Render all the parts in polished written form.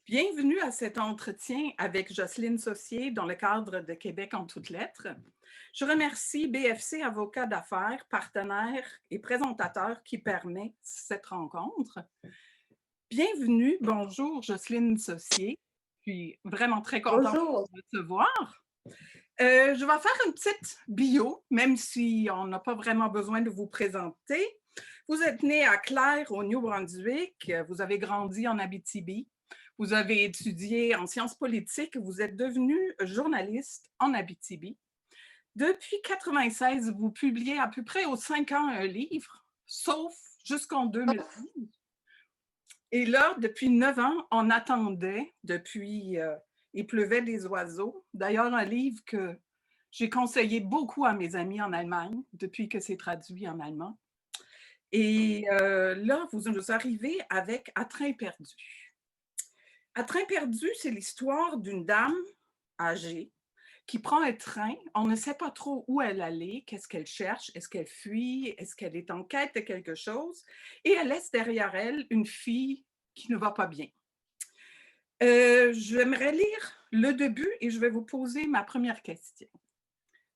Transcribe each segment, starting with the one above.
Bienvenue à cet entretien avec Jocelyne Saucier dans le cadre de Québec en toutes lettres. Je remercie BFC Avocats d'affaires, partenaire et présentateur qui permet cette rencontre. Bienvenue, bonjour Jocelyne Saucier. Je suis vraiment très contente Bonjour. de te voir. Je vais faire une petite bio, même si on n'a pas vraiment besoin de vous présenter. Vous êtes né à Clare, au New-Brunswick. Vous avez grandi en Abitibi. Vous avez étudié en sciences politiques. Vous êtes devenu journaliste en Abitibi. Depuis 1996, vous publiez à peu près aux 5 ans un livre, sauf jusqu'en 2012. Et là, depuis 9 ans, on attendait, depuis Il pleuvait des oiseaux. D'ailleurs, un livre que j'ai conseillé beaucoup à mes amis en Allemagne depuis que c'est traduit en allemand. Et là, vous arrivez avec À train perdu. À train perdu, c'est l'histoire d'une dame âgée qui prend un train. On ne sait pas trop où elle allait, qu'est-ce qu'elle cherche, est-ce qu'elle fuit, est-ce qu'elle est en quête de quelque chose, et elle laisse derrière elle une fille qui ne va pas bien. J'aimerais lire le début et je vais vous poser ma première question.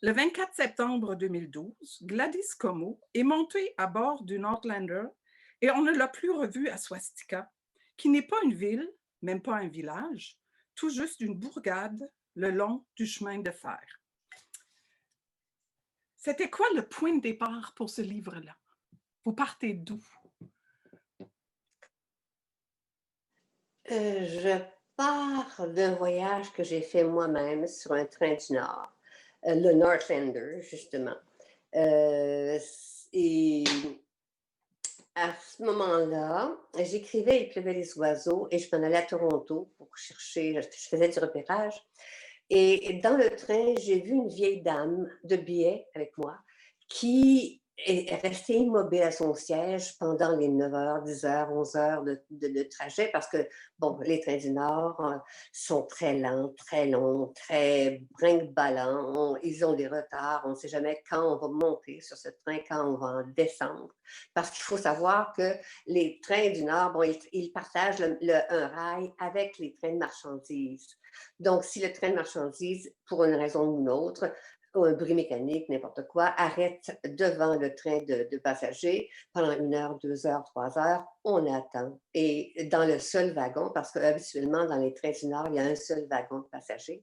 Le 24 septembre 2012, Gladys Como est montée à bord du Northlander et on ne l'a plus revue à Swastika, qui n'est pas une ville, même pas un village, tout juste une bourgade le long du chemin de fer. C'était quoi le point de départ pour ce livre-là? Vous partez d'où? Je pars d'un voyage que j'ai fait moi-même sur un train du Nord, le Northlander, justement. Et à ce moment-là, j'écrivais Il pleuvait les oiseaux et je m'en allais à Toronto pour chercher, je faisais du repérage. Et dans le train, j'ai vu une vieille dame de biais avec moi qui est restée immobile à son siège pendant les 9 heures, 10 heures, 11 heures de trajet parce que, bon, les trains du Nord sont très lents, très longs, très brinque-ballants. Ils ont des retards. On ne sait jamais quand on va monter sur ce train, quand on va en descendre. Parce qu'il faut savoir que les trains du Nord, bon, ils partagent un rail avec les trains de marchandises. Donc, si le train de marchandises, pour une raison ou une autre, ou un bruit mécanique, n'importe quoi, arrête devant le train de passagers pendant 1 heure, 2 heures, 3 heures, on attend. Et dans le seul wagon, parce qu'habituellement, dans les trains du Nord, il y a un seul wagon de passagers.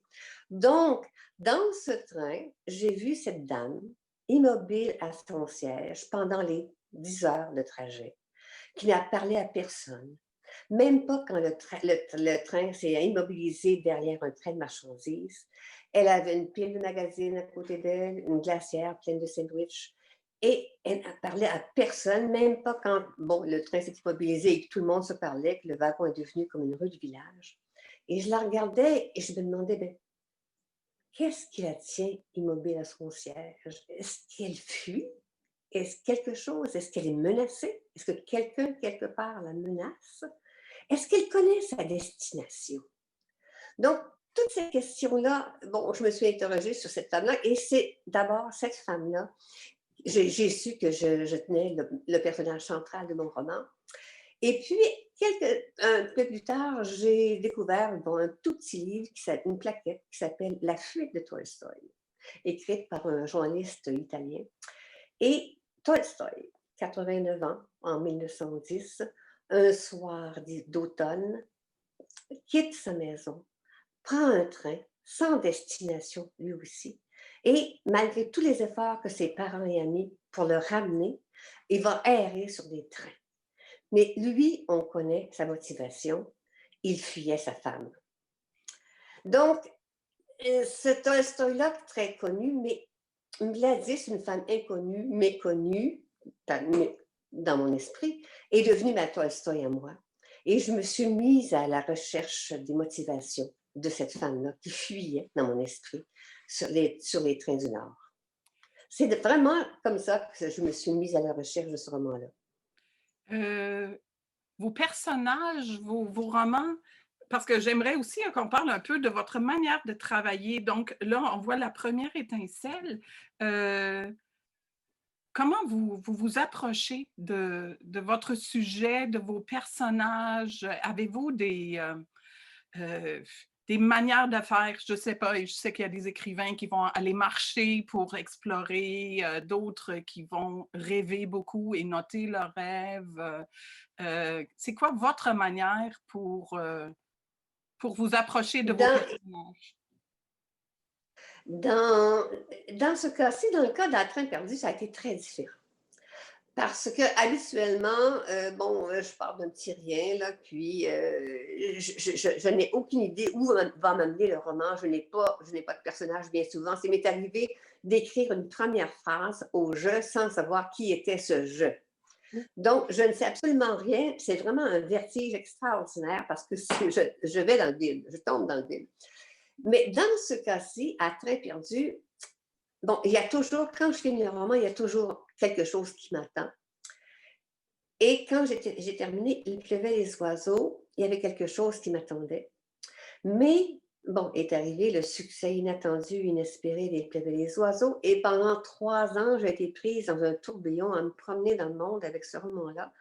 Donc, dans ce train, j'ai vu cette dame immobile à son siège pendant les 10 heures de trajet, qui n'a parlé à personne. Même pas quand le train s'est immobilisé derrière un train de marchandises. Elle avait une pile de magazines à côté d'elle, une glacière pleine de sandwichs. Et elle n'a parlé à personne, même pas quand bon, le train s'est immobilisé et que tout le monde se parlait, que le wagon est devenu comme une rue du village. Et je la regardais et je me demandais, ben, qu'est-ce qui la tient immobile à son siège? Est-ce qu'elle fuit? Est-ce quelque chose? Est-ce qu'elle est menacée? Est-ce que quelqu'un, quelque part, la menace? Est-ce qu'elle connaît sa destination? Donc, toutes ces questions-là, bon, je me suis interrogée sur cette femme-là et c'est d'abord cette femme-là. J'ai su que je tenais le personnage central de mon roman. Et puis, un peu plus tard, j'ai découvert bon, un tout petit livre, une plaquette qui s'appelle La fuite de Tolstoï, écrite par un journaliste italien. Et Tolstoï, 89 ans, en 1910, un soir d'automne, quitte sa maison, prend un train sans destination lui aussi, et malgré tous les efforts que ses parents y ont mis pour le ramener, il va errer sur des trains. Mais lui, on connaît sa motivation, il fuyait sa femme. Donc, ce Tolstoï-là, très connu, mais Gladys, une femme inconnue, méconnue, dans mon esprit, est devenue ma Tolstoï à moi. Et je me suis mise à la recherche des motivations de cette femme-là qui fuyait dans mon esprit sur les trains du Nord. C'est vraiment comme ça que je me suis mise à la recherche de ce roman-là. Vos personnages, vos romans, parce que j'aimerais aussi qu'on parle un peu de votre manière de travailler. Donc là, on voit la première étincelle. Comment vous approchez de votre sujet, de vos personnages? Avez-vous euh, des manières de faire, je ne sais pas, je sais qu'il y a des écrivains qui vont aller marcher pour explorer, d'autres qui vont rêver beaucoup et noter leurs rêves. C'est quoi votre manière pour vous approcher de vos Dans, personnages? dans, dans ce cas-ci, dans le cas d'À train perdu, ça a été très différent. Parce que habituellement, je pars d'un petit rien, là, puis je n'ai aucune idée où va m'amener le roman. Je n'ai pas de personnage bien souvent. C'est m'est arrivé d'écrire une première phrase au jeu sans savoir qui était ce jeu. Donc, je ne sais absolument rien. C'est vraiment un vertige extraordinaire parce que je vais dans le vide, je tombe dans le vide. Mais dans ce cas-ci, à train perdu, bon, il y a toujours, quand je finis un roman, il y a toujours quelque chose qui m'attend. Et quand j'ai terminé, il pleuvait les oiseaux, il y avait quelque chose qui m'attendait. Mais, bon, est arrivé le succès inattendu, inespéré d'Il pleuvait les oiseaux. Et pendant 3 ans, j'ai été prise dans un tourbillon à me promener dans le monde avec ce roman-là,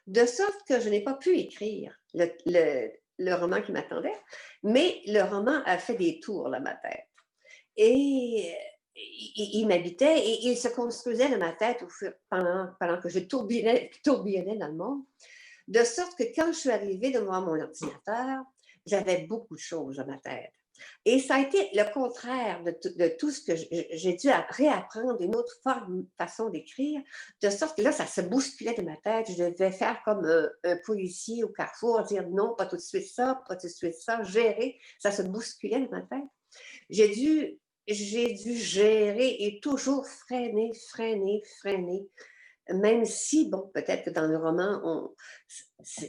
de sorte que je n'ai pas pu écrire le roman qui m'attendait, mais le roman a fait des tours dans ma tête. Et il m'habitait et il se construisait dans ma tête pendant que je tourbillonnais dans le monde, de sorte que quand je suis arrivée devant mon ordinateur, j'avais beaucoup de choses dans ma tête. Et ça a été le contraire de tout ce que j'ai dû réapprendre, une autre façon d'écrire, de sorte que là, ça se bousculait de ma tête. Je devais faire comme un policier au carrefour, dire non, pas tout de suite ça, pas tout de suite ça, gérer. Ça se bousculait de ma tête. J'ai dû gérer et toujours freiner, même si, bon, peut-être que dans le roman,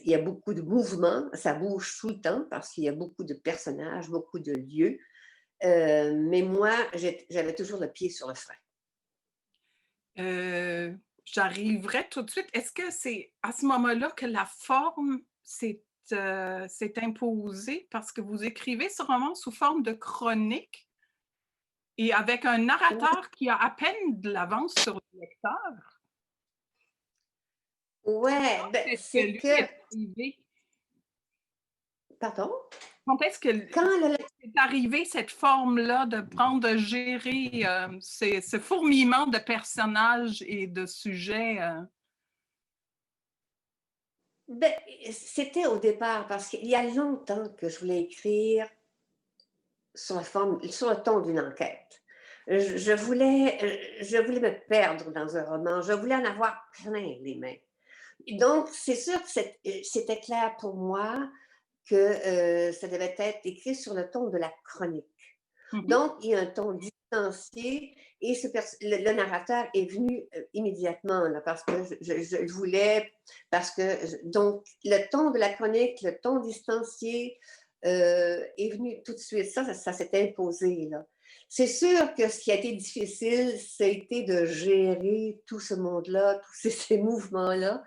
il y a beaucoup de mouvements, ça bouge tout le temps parce qu'il y a beaucoup de personnages, beaucoup de lieux. Mais moi, j'avais toujours le pied sur le frein. J'arriverai tout de suite. Est-ce que c'est à ce moment-là que la forme s'est imposée parce que vous écrivez ce roman sous forme de chronique et avec un narrateur qui a à peine de l'avance sur le lecteur? Ouais, ben, Est-ce que c'est lui que. est arrivé? Pardon? Quand est-ce que Quand le. c'est arrivé cette forme-là de gérer ce fourmillement de personnages et de sujets? Ben, c'était au départ parce qu'il y a longtemps que je voulais écrire sur le ton d'une enquête. Je voulais me perdre dans un roman. Je voulais en avoir plein les mains. Donc, c'est sûr que c'était clair pour moi que ça devait être écrit sur le ton de la chronique. Mhm. Donc, il y a un ton distancié et le narrateur est venu immédiatement là, parce que je le voulais, donc, le ton de la chronique, le ton distancié est venu tout de suite. Ça s'est imposé, là. C'est sûr que ce qui a été difficile, c'était de gérer tout ce monde-là, tous ces mouvements-là.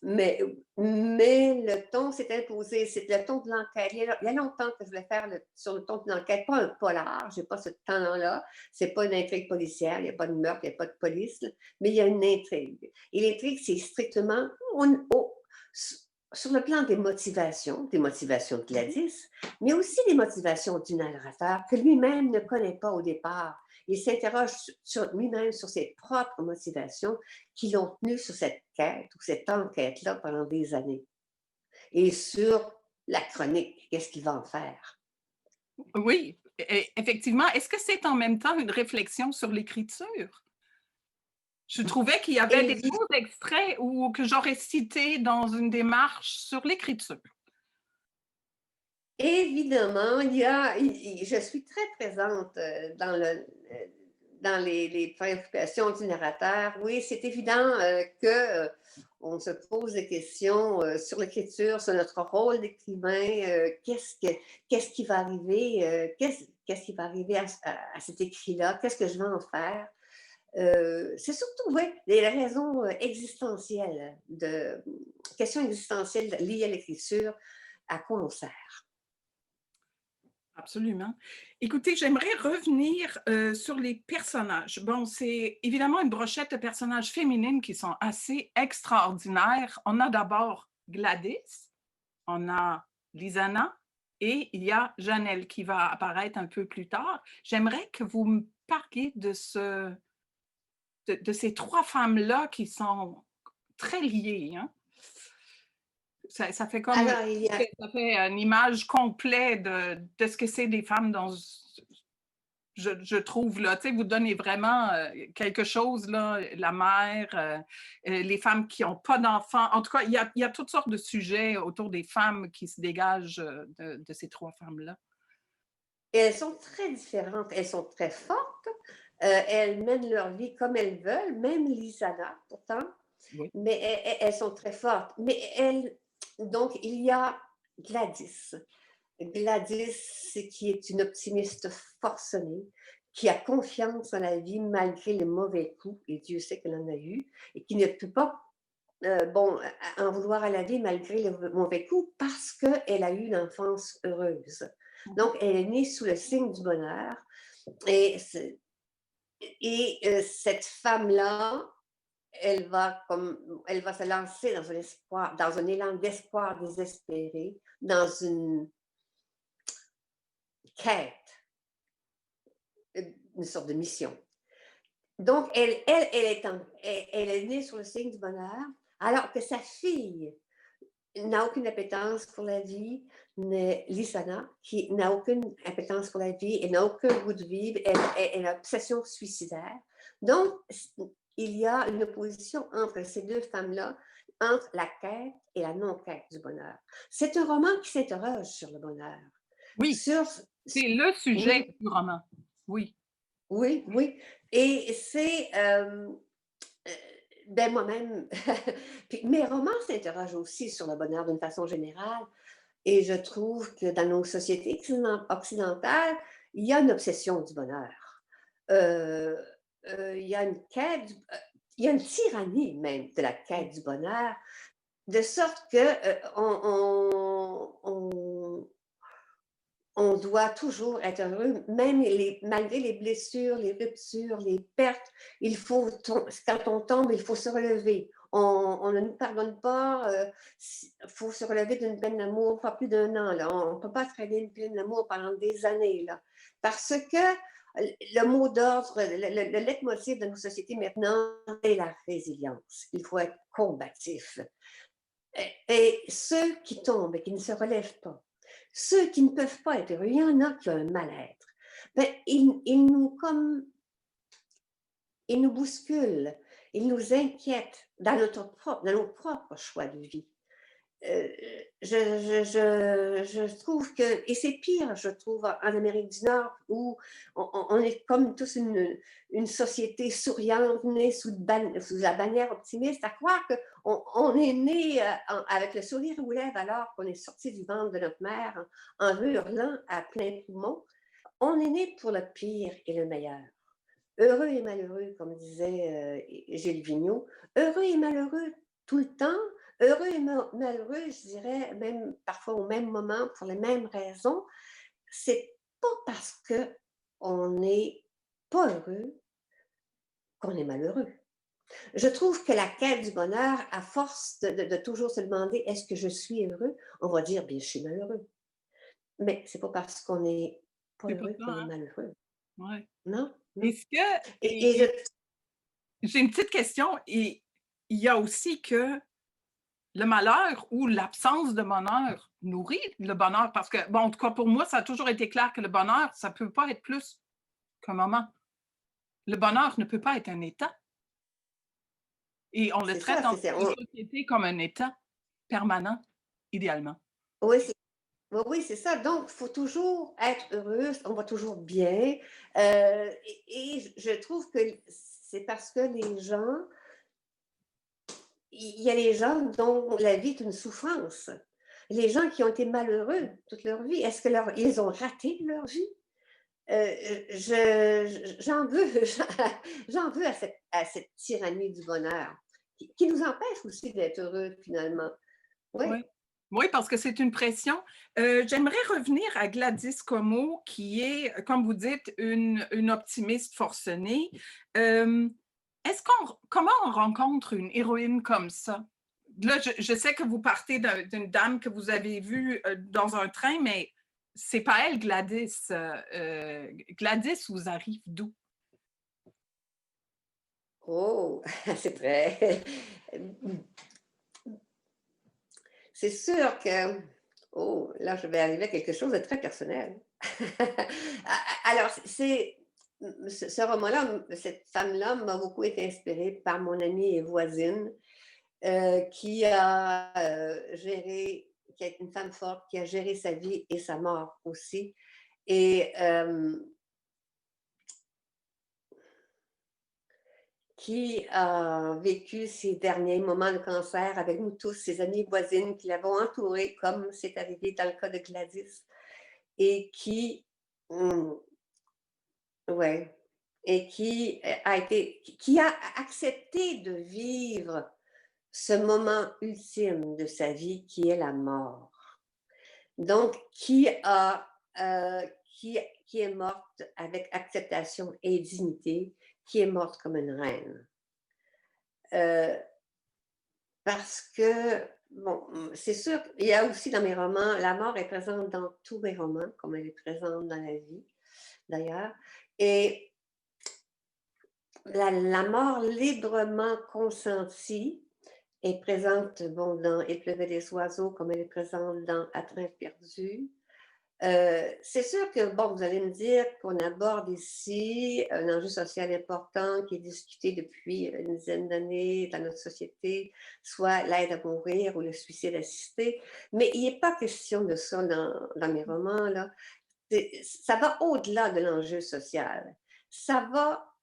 Mais le ton s'est imposé, c'est le ton de l'enquête. Il y a longtemps que je voulais faire sur le ton de l'enquête, pas un polar, je n'ai pas ce talent-là. C'est pas une intrigue policière, il n'y a pas de meurtre, il n'y a pas de police, mais il y a une intrigue. Et l'intrigue, c'est strictement sur le plan des motivations de Gladys, mais aussi des motivations du narrateur que lui-même ne connaît pas au départ. Il s'interroge sur lui-même, sur ses propres motivations qui l'ont tenu sur cette quête ou cette enquête-là pendant des années. Et sur la chronique, qu'est-ce qu'il va en faire? Oui, effectivement. Est-ce que c'est en même temps une réflexion sur l'écriture? Je trouvais qu'il y avait des beaux extraits que j'aurais cités dans une démarche sur l'écriture. Évidemment, je suis très présente dans les préoccupations du narrateur. Oui, c'est évident qu'on se pose des questions sur l'écriture, sur notre rôle d'écrivain. Qu'est-ce qui va arriver? Qu'est-ce qui va arriver à cet écrit-là? Qu'est-ce que je vais en faire? C'est surtout, oui, des raisons existentielles, questions existentielles liées à l'écriture. À quoi on sert? Absolument. Écoutez, j'aimerais revenir sur les personnages. Bon, c'est évidemment une brochette de personnages féminines qui sont assez extraordinaires. On a d'abord Gladys, on a Lisanna, et il y a Janelle qui va apparaître un peu plus tard. J'aimerais que vous me parliez de ces trois femmes-là qui sont très liées. Hein? Ça fait comme Alors, il y a ça fait une image complète de ce que c'est des femmes dans je trouve là, tu sais, vous donnez vraiment quelque chose là, la mère, les femmes qui n'ont pas d'enfants. En tout cas, il y a toutes sortes de sujets autour des femmes qui se dégagent de ces trois femmes-là. et elles sont très différentes, elles sont très fortes, elles mènent leur vie comme elles veulent, même Lisana pourtant, Oui. mais elles sont très fortes. Mais elles, donc il y a Gladys. Gladys, qui est une optimiste forcenée, qui a confiance en la vie malgré les mauvais coups, et Dieu sait qu'elle en a eu, et qui ne peut pas en vouloir à la vie malgré les mauvais coups parce qu'elle a eu une enfance heureuse. Donc, elle est née sous le signe du bonheur. Et, cette femme-là, elle va se lancer dans un espoir, dans un élan d'espoir désespéré, dans une quête, une sorte de mission. Donc, elle est née sur le signe du bonheur, alors que sa fille n'a aucune appétence pour la vie, Lisana, qui n'a aucune appétence pour la vie, elle n'a aucun goût de vivre, elle a une obsession suicidaire. Donc, il y a une opposition entre ces deux femmes-là, entre la quête et la non-quête du bonheur. C'est un roman qui s'interroge sur le bonheur. Oui, Sur, c'est le sujet oui, du roman. Oui. oui, oui. Et c'est ben moi-même, puis mes romans s'interrogent aussi sur le bonheur d'une façon générale. Et je trouve que dans nos sociétés occidentales, il y a une obsession du bonheur. Euh, il y a une quête, il y a une tyrannie même de la quête du bonheur, de sorte que on doit toujours être heureux, même malgré les blessures, les ruptures, les pertes. Quand on tombe, il faut se relever. On ne nous pardonne pas. Il faut se relever d'une peine d'amour, pas plus d'un an. Là. On ne peut pas traîner une peine d'amour pendant des années. Là. Parce que le mot d'ordre, le leitmotiv de nos sociétés maintenant, c'est la résilience. Il faut être combatif. Et ceux qui tombent et qui ne se relèvent pas, ceux qui ne peuvent pas être heureux, il y en a qui ont un mal-être. Ben, ils nous bousculent, ils nous inquiètent dans nos propres choix de vie. Je trouve que, et c'est pire, je trouve, en Amérique du Nord, où on est comme tous une société souriante, née sous la bannière optimiste, à croire qu'on est né avec le sourire aux lèvres alors qu'on est sorti du ventre de notre mère en hurlant à plein poumon. On est né pour le pire et le meilleur. Heureux et malheureux, comme disait Gilles Vigneault, heureux et malheureux tout le temps, heureux et malheureux, je dirais, même parfois au même moment, pour les mêmes raisons. C'est pas parce qu'on n'est pas heureux qu'on est malheureux. Je trouve que la quête du bonheur, à force de toujours se demander est-ce que je suis heureux, on va dire bien je suis malheureux. Mais c'est pas parce qu'on n'est pas C'est pas heureux ça, qu'on est hein? malheureux. Ouais. Non, non. Est-ce que, Et j'ai une petite question, et il y a aussi que le malheur ou l'absence de bonheur nourrit le bonheur, parce que, bon, en tout cas, pour moi, ça a toujours été clair que le bonheur, ça ne peut pas être plus qu'un moment. Le bonheur ne peut pas être un état. Et on le c'est traite ça, dans notre c'est société comme un état permanent, idéalement. oui, oui, c'est ça. Donc, il faut toujours être heureux, on va toujours bien. Et je trouve que c'est parce que les gens, il y a les gens dont la vie est une souffrance. Les gens qui ont été malheureux toute leur vie, est-ce que ils ont raté leur vie? J'en veux, j'en veux à cette tyrannie du bonheur qui nous empêche aussi d'être heureux finalement. Oui, Oui. Oui, parce que c'est une pression. J'aimerais revenir à Gladys Como, qui est, comme vous dites, une optimiste forcenée. Comment on rencontre une héroïne comme ça? Là, je sais que vous partez d'une dame que vous avez vue dans un train, mais c'est pas elle, Gladys. Gladys vous arrive d'où? Oh, c'est très... C'est sûr que... Oh, là, je vais arriver à quelque chose de très personnel. Alors, ce roman-là, cette femme-là m'a beaucoup été inspirée par mon amie et voisine qui a géré, qui est une femme forte, qui a géré sa vie et sa mort aussi. Et qui a vécu ses derniers moments de cancer avec nous tous, ses amies voisines qui l'avons entourée, comme c'est arrivé dans le cas de Gladys, et qui, ouais, et qui a accepté de vivre ce moment ultime de sa vie qui est la mort. Donc, qui est morte avec acceptation et dignité, qui est morte comme une reine. Parce que, bon, c'est sûr qu'il y a aussi dans mes romans, la mort est présente dans tous mes romans, comme elle est présente dans la vie, d'ailleurs. Et la mort librement consentie est présente, bon, dans Il pleuvait des oiseaux, comme elle est présente dans À train perdu. C'est sûr que, bon, vous allez me dire qu'on aborde ici un enjeu social important qui est discuté depuis une dizaine d'années dans notre société, soit l'aide à mourir ou le suicide assisté, mais il n'est pas question de ça dans mes romans, là. Ça va au-delà de l'enjeu social. Ça va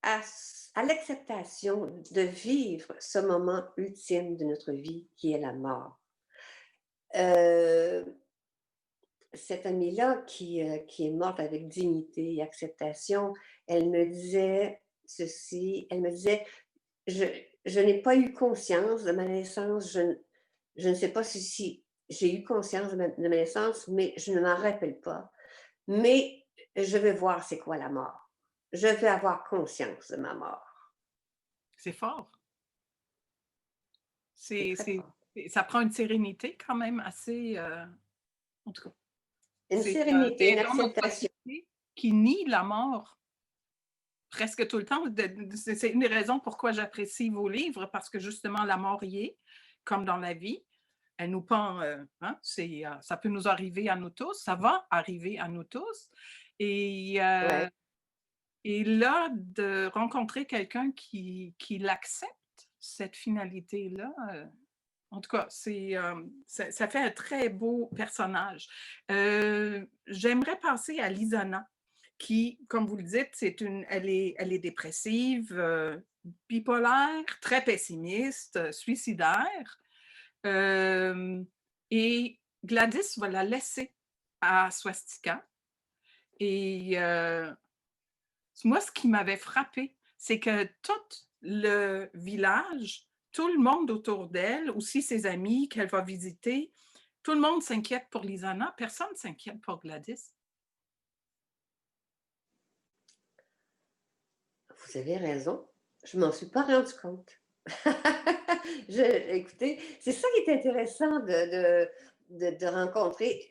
à l'acceptation de vivre ce moment ultime de notre vie qui est la mort. Cette amie-là qui est morte avec dignité et acceptation, elle me disait ceci, elle me disait, je n'ai pas eu conscience de ma naissance, je ne sais pas si j'ai eu conscience de ma naissance, mais je ne m'en rappelle pas. Mais je vais voir c'est quoi la mort. Je vais avoir conscience de ma mort. C'est fort. C'est très fort. Ça prend une sérénité quand même assez... en tout cas, Une c'est sérénité, une dans notre acceptation. société qui nie la mort presque tout le temps. C'est une des raisons pourquoi j'apprécie vos livres, parce que justement, la mort y est, comme dans la vie. Elle nous pend, hein, ça peut nous arriver à nous tous, ça va arriver à nous tous. Et, Ouais. et là, de rencontrer quelqu'un qui l'accepte, cette finalité-là, en tout cas, ça fait un très beau personnage. J'aimerais passer à Lisana, qui, comme vous le dites, elle est dépressive, bipolaire, très pessimiste, suicidaire. Et Gladys va la laisser à Swastika. Et moi, ce qui m'avait frappé, c'est que tout le village, tout le monde autour d'elle, aussi ses amis qu'elle va visiter, tout le monde s'inquiète pour Lisana. Personne ne s'inquiète pour Gladys. Vous avez raison. Je ne m'en suis pas rendu compte. Écoutez, c'est ça qui est intéressant de rencontrer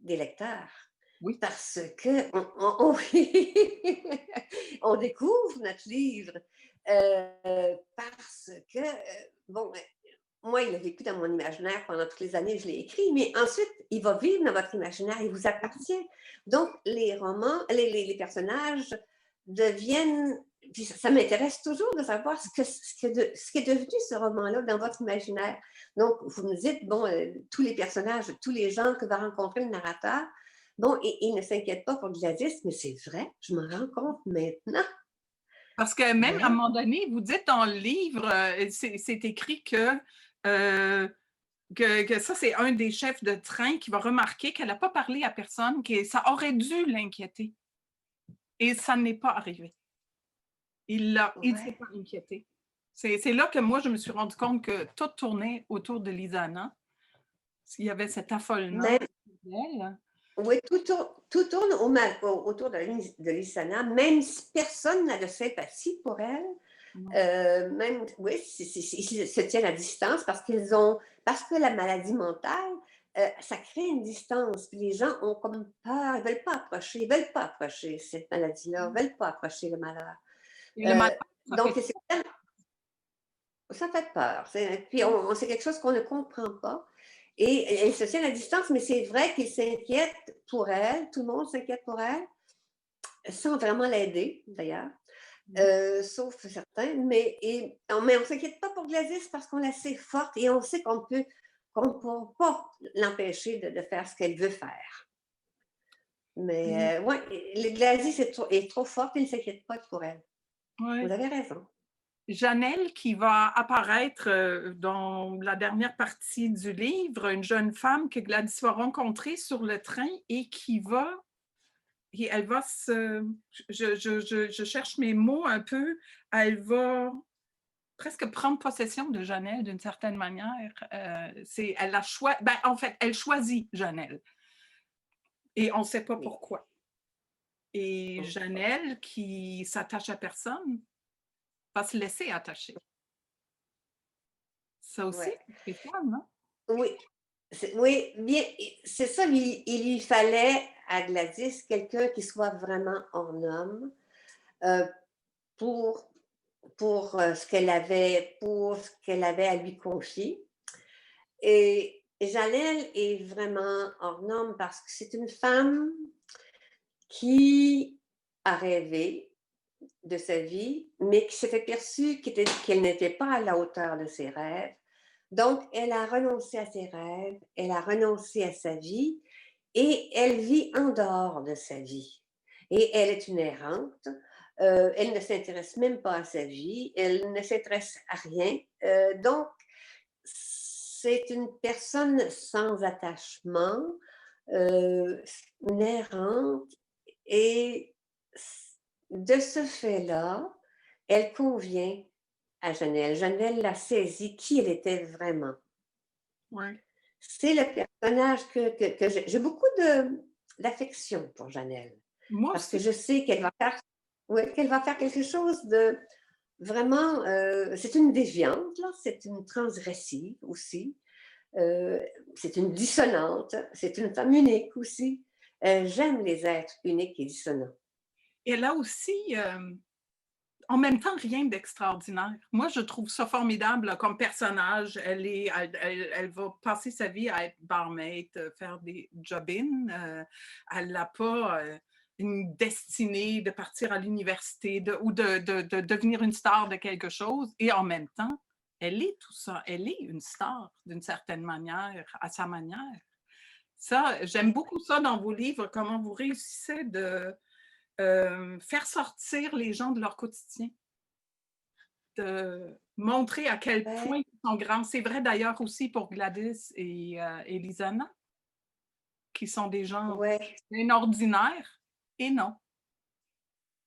des lecteurs. Oui. Parce que on découvre notre livre. Parce que, bon, moi, il a vécu dans mon imaginaire pendant toutes les années, je l'ai écrit, mais ensuite, il va vivre dans votre imaginaire, il vous appartient. Donc, les romans, les personnages deviennent... Puis ça m'intéresse toujours de savoir ce qui est devenu ce roman-là dans votre imaginaire. Donc, vous me dites, bon, tous les personnages, tous les gens que va rencontrer le narrateur, bon, il ne s'inquiète pas pour Gladys, mais c'est vrai, je m'en rends compte maintenant. Parce que même à un moment donné, vous dites dans le livre, c'est écrit que ça, c'est un des chefs de train qui va remarquer qu'elle n'a pas parlé à personne, que ça aurait dû l'inquiéter. Et ça n'est pas arrivé. Il ne s'est pas inquiété. C'est là que moi, je me suis rendu compte que tout tournait autour de Lisana. Il y avait cet affolement d'elle. Oui, tout tourne autour de Lisana, même si personne n'a de sympathie pour elle. Même, oui, ils se tiennent à distance parce que la maladie mentale ça crée une distance. Puis les gens ont comme peur, ils ne veulent pas approcher, ils ne veulent pas approcher cette maladie-là, ils ne veulent pas approcher le malheur. Et le malheur, ça Donc, fait ça fait peur. Puis c'est quelque chose qu'on ne comprend pas. Et elle se tient à distance, mais c'est vrai qu'ils s'inquiètent pour elle, tout le monde s'inquiète pour elle, sans vraiment l'aider d'ailleurs. Sauf certains, mais on ne s'inquiète pas pour Gladys parce qu'on la sait forte et on sait qu'on ne peut pas l'empêcher de faire ce qu'elle veut faire. Mais ouais, Gladys est trop forte et ne s'inquiète pas pour elle. ouais. Vous avez raison. Janelle, qui va apparaître dans la dernière partie du livre, une jeune femme que Gladys va rencontrer sur le train et elle va je cherche mes mots un peu, elle va presque prendre possession de Janelle d'une certaine manière. En fait, elle choisit Janelle et on ne sait pas pourquoi. Et Janelle, qui s'attache à personne, va se laisser attacher. Ça aussi, c'est spécial, non? Oui, oui, bien, c'est ça, il lui fallait à Gladys quelqu'un qui soit vraiment en homme pour, ce qu'elle avait, à lui confier. Et Janelle est vraiment hors norme parce que c'est une femme qui a rêvé de sa vie, mais qui s'est aperçue qu'elle n'était pas à la hauteur de ses rêves. Donc, elle a renoncé à ses rêves, elle a renoncé à sa vie et elle vit en dehors de sa vie. Et elle est une errante. Elle ne s'intéresse même pas à sa vie, elle ne s'intéresse à rien. Donc, c'est une personne sans attachement, une errante, et de ce fait-là, elle convient à Janelle. Janelle l'a saisi qui elle était vraiment. Ouais. C'est le personnage que j'ai beaucoup d'affection pour Janelle. Moi Parce aussi. que je sais qu'elle va faire quelque chose de vraiment. C'est une déviante, là, c'est une transgressive aussi. C'est une dissonante, c'est une femme unique aussi. J'aime les êtres uniques et dissonants. Elle a aussi, en même temps, rien d'extraordinaire. Moi, je trouve ça formidable comme personnage. Elle va passer sa vie à être barmaid, faire des job-ins. Elle n'a pas une destinée de partir à l'université ou de devenir une star de quelque chose. Et en même temps, elle est tout ça. Elle est une star d'une certaine manière, à sa manière. Ça, j'aime beaucoup ça dans vos livres, comment vous réussissez de faire sortir les gens de leur quotidien, de montrer à quel point ils sont grands. C'est vrai d'ailleurs aussi pour Gladys et Lisanna, qui sont des gens bien ordinaires et non.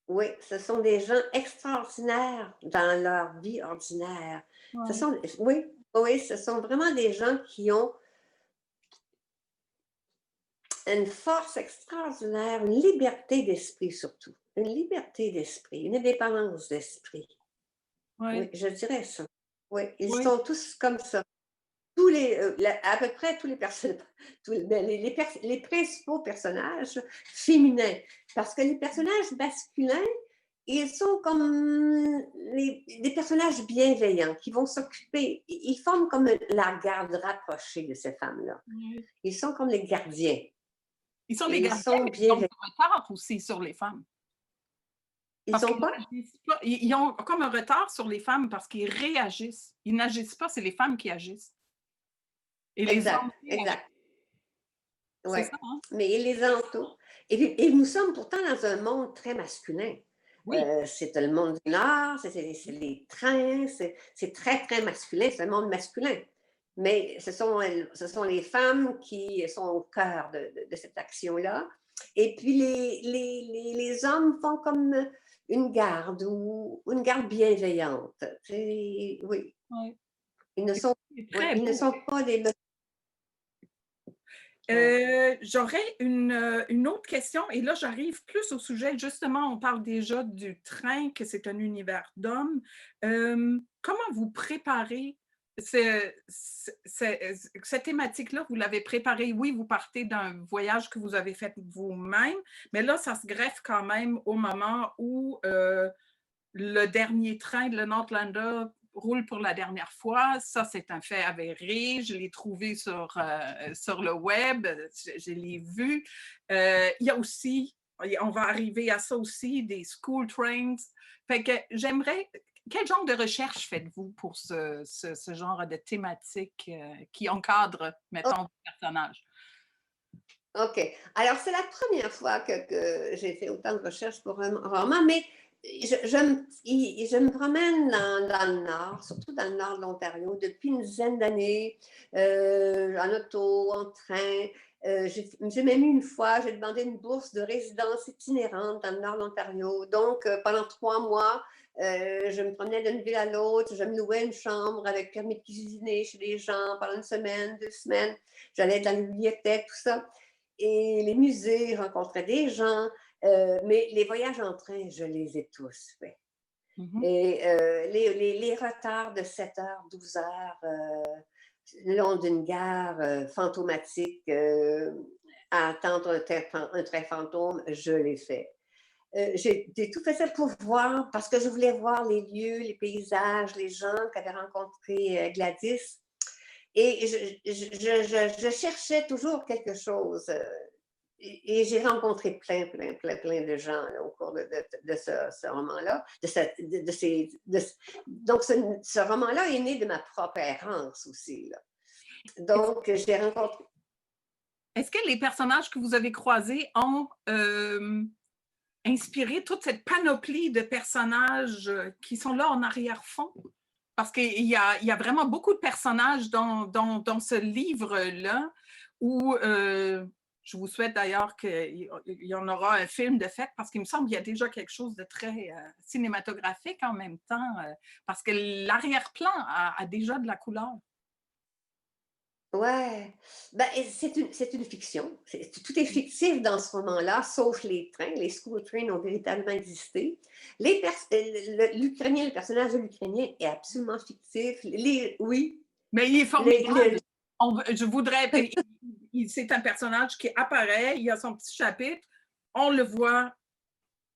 Oui, ce sont des gens extraordinaires dans leur vie ordinaire. Ouais. Oui, ce sont vraiment des gens qui ont une force extraordinaire, une liberté d'esprit surtout. Une liberté d'esprit, une indépendance d'esprit. Ouais. Oui, je dirais ça. Oui, ils Oui. sont tous comme ça. À peu près tous les personnages, les principaux personnages féminins. Parce que les personnages masculins, ils sont comme des personnages bienveillants qui vont s'occuper. Ils forment comme la garde rapprochée de ces femmes-là. Oui. Ils sont comme les gardiens. Ils sont Et les ils gardiens, sont mais ils ont bienveillants. un retard aussi sur les femmes. Ils Parce sont qu'ils pas? n'agissent pas. Ils ont comme un retard sur les femmes parce qu'ils réagissent. Ils n'agissent pas, c'est les femmes qui agissent. Et les hommes Exact, réagissent. exact. C'est Ouais. ça, hein? Mais ils les entourent. Et nous sommes pourtant dans un monde très masculin. Oui. C'est le monde du Nord, c'est les trains, c'est très, très masculin, c'est un monde masculin. Mais ce sont les femmes qui sont au cœur de cette action-là. Et puis les hommes font comme une garde ou une garde bienveillante. Oui. Ouais. Ils ne sont, C'est oui, très ils ne beau. sont pas des... J'aurais une autre question, et là, j'arrive plus au sujet. Justement, on parle déjà du train, que c'est un univers d'hommes. Comment vous préparez Cette thématique-là, vous l'avez préparée. Oui, vous partez d'un voyage que vous avez fait vous-même, mais là, ça se greffe quand même au moment où le dernier train de le Nordlander roule pour la dernière fois. Ça, c'est un fait avéré. Je l'ai trouvé sur le web. Je l'ai vu. Il y a aussi, on va arriver à ça aussi, des school trains. Fait que j'aimerais... Quel genre de recherche faites-vous pour ce genre de thématique qui encadre, Oh, mettons, le personnage? OK. Alors, c'est la première fois que j'ai fait autant de recherches pour un roman, mais je me promène dans le Nord, surtout dans le Nord de l'Ontario, depuis une dizaine d'années, en auto, en train. J'ai même eu une fois, j'ai demandé une bourse de résidence itinérante dans le Nord de l'Ontario. Donc, pendant 3 mois, je me promenais d'une ville à l'autre, je me louais une chambre avec permis de cuisiner chez les gens pendant une semaine, 2 semaines. J'allais dans la bibliothèque, tout ça. Et les musées, je rencontrais des gens, mais les voyages en train, je les ai tous faits. Mhm. Et les retards de 7 heures, 12 heures, le long d'une gare fantomatique, à attendre un train fantôme, je l'ai fait. J'ai tout fait ça pour voir, parce que je voulais voir les lieux, les paysages, les gens qu'avait rencontrés Gladys. Et je cherchais toujours quelque chose. Et j'ai rencontré plein de gens là, au cours de ce roman-là. Donc, ce roman-là est né de ma propre errance aussi. Là. Donc, j'ai rencontré. Est-ce que les personnages que vous avez croisés ont inspiré toute cette panoplie de personnages qui sont là en arrière-fond? Parce qu'il y a vraiment beaucoup de personnages dans ce livre-là où je vous souhaite d'ailleurs qu'il y en aura un film de fait parce qu'il me semble qu'il y a déjà quelque chose de très cinématographique en même temps parce que l'arrière-plan a déjà de la couleur. Ouais, ben, c'est une fiction. Tout est fictif dans ce roman-là, sauf les trains. Les school trains ont véritablement existé. L'Ukrainien, le personnage de l'Ukrainien est absolument fictif. Oui, Mais il est les, formidable. les- Je voudrais. C'est un personnage qui apparaît, il a son petit chapitre, on le voit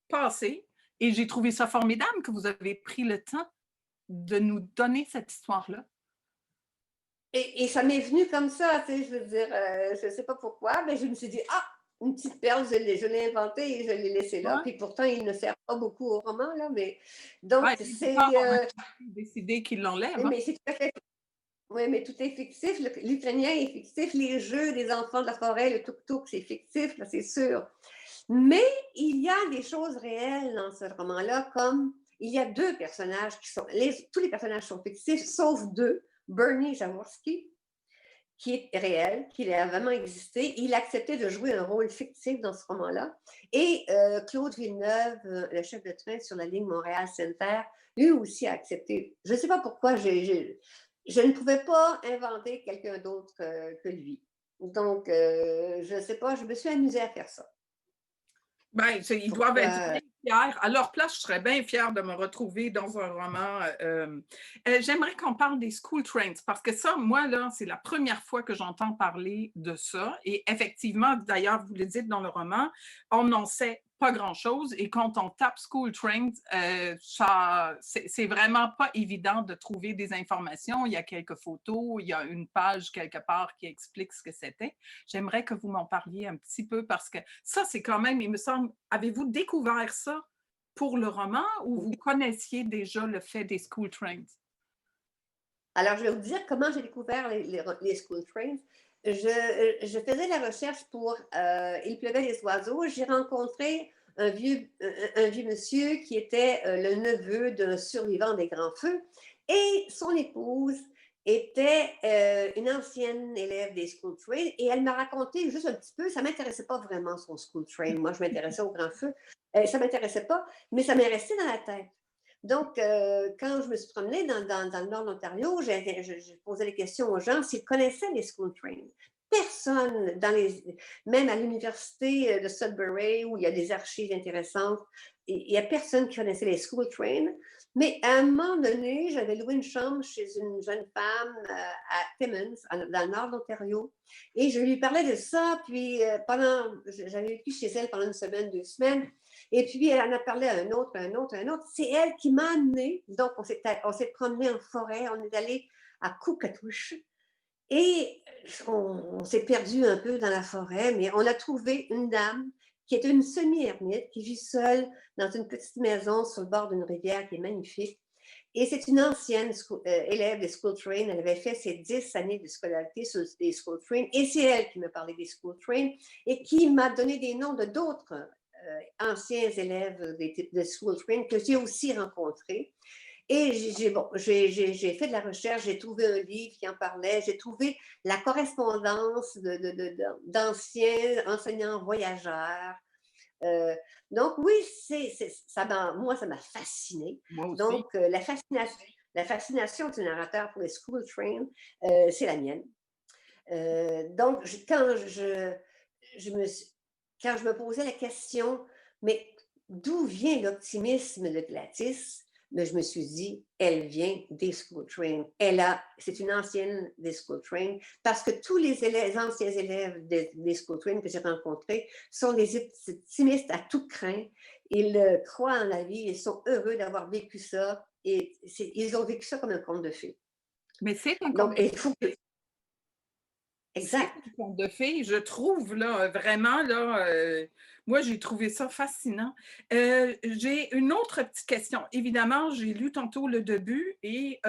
passer, et j'ai trouvé ça formidable que vous avez pris le temps de nous donner cette histoire-là. et ça m'est venu comme ça, tu sais, je veux dire, je ne sais pas pourquoi, mais je me suis dit, ah, une petite perle, je l'ai inventée et je l'ai laissée là. Ouais. Puis pourtant, il ne sert pas beaucoup au roman, là, mais donc, Ouais, c'est. on a décidé qu'il l'enlève. Hein? Mais c'est tout à fait. Oui, mais tout est fictif. L'Ukrainien est fictif. Les jeux des enfants de la forêt, le tuk-tuk, c'est fictif, là, c'est sûr. Mais il y a des choses réelles dans ce roman-là, comme il y a deux personnages qui sont. Tous les personnages sont fictifs, sauf deux. Bernie Jaworski, qui est réel, qui a vraiment existé. Il a accepté de jouer un rôle fictif dans ce roman-là. Et Claude Villeneuve, le chef de train sur la ligne Montréal-Sainte-Terre, lui aussi a accepté. Je ne sais pas pourquoi, je ne pouvais pas inventer quelqu'un d'autre que lui. Donc, je ne sais pas, je me suis amusée à faire ça. Ben, ils doivent être bien fiers. À leur place, je serais bien fière de me retrouver dans un roman. J'aimerais qu'on parle des school trains parce que ça, moi, là, c'est la première fois que j'entends parler de ça. Et effectivement, d'ailleurs, vous le dites dans le roman, on n'en sait pas grand-chose. Et quand on tape school trains, c'est vraiment pas évident de trouver des informations. Il y a quelques photos, il y a une page quelque part qui explique ce que c'était. J'aimerais que vous m'en parliez un petit peu parce que ça, c'est quand même, il me semble, avez-vous découvert ça pour le roman ou vous connaissiez déjà le fait des school trains? Alors, je vais vous dire comment j'ai découvert les school trains. Je faisais la recherche pour Il pleuvait les oiseaux. J'ai rencontré un vieux monsieur qui était le neveu d'un survivant des grands feux et son épouse était une ancienne élève des school trains et elle m'a raconté juste un petit peu, ça ne m'intéressait pas vraiment son school train. Moi, je m'intéressais aux grands feux. Ça ne m'intéressait pas, mais ça m'est resté dans la tête. Donc, quand je me suis promenée dans le nord de l'Ontario, j'ai posé les questions aux gens s'ils connaissaient les school trains. personne, même à l'université de Sudbury, où il y a des archives intéressantes, il n'y a personne qui connaissait les school trains. Mais à un moment donné, j'avais loué une chambre chez une jeune femme à Timmins, dans le nord de l'Ontario, et je lui parlais de ça, puis j'avais vécu chez elle pendant une semaine, 2 semaines, et puis elle en a parlé à un autre, un autre, un autre. C'est elle qui m'a amené, donc on s'est promené en forêt, on est allé à Cookatouche, et on s'est perdu un peu dans la forêt, mais on a trouvé une dame qui est une semi-ermite, qui vit seule dans une petite maison sur le bord d'une rivière qui est magnifique. Et c'est une ancienne élève des School Train. Elle avait fait ses 10 années de scolarité sur des School Train. Et c'est elle qui m'a parlé des School Train et qui m'a donné des noms de d'autres anciens élèves des School Train que j'ai aussi rencontrés. Et j'ai fait de la recherche, j'ai trouvé un livre qui en parlait, j'ai trouvé la correspondance d'anciens enseignants voyageurs. Donc oui, moi, ça m'a fascinée. Moi aussi. Donc, la fascination du narrateur pour les school train, c'est la mienne. Donc, quand je me posais la question, mais d'où vient l'optimisme de Gladys? Mais je me suis dit, elle vient des school train. C'est une ancienne des school train parce que tous les anciens élèves des school train que j'ai rencontrés sont des optimistes à tout craint. Ils croient en la vie, ils sont heureux d'avoir vécu ça et ils ont vécu ça comme un conte de fées. Mais c'est un Donc, conte il faut que... Exact. C'est un conte de fées, je trouve, là, vraiment, là, moi, j'ai trouvé ça fascinant. J'ai une autre petite question. Évidemment, j'ai lu tantôt le début et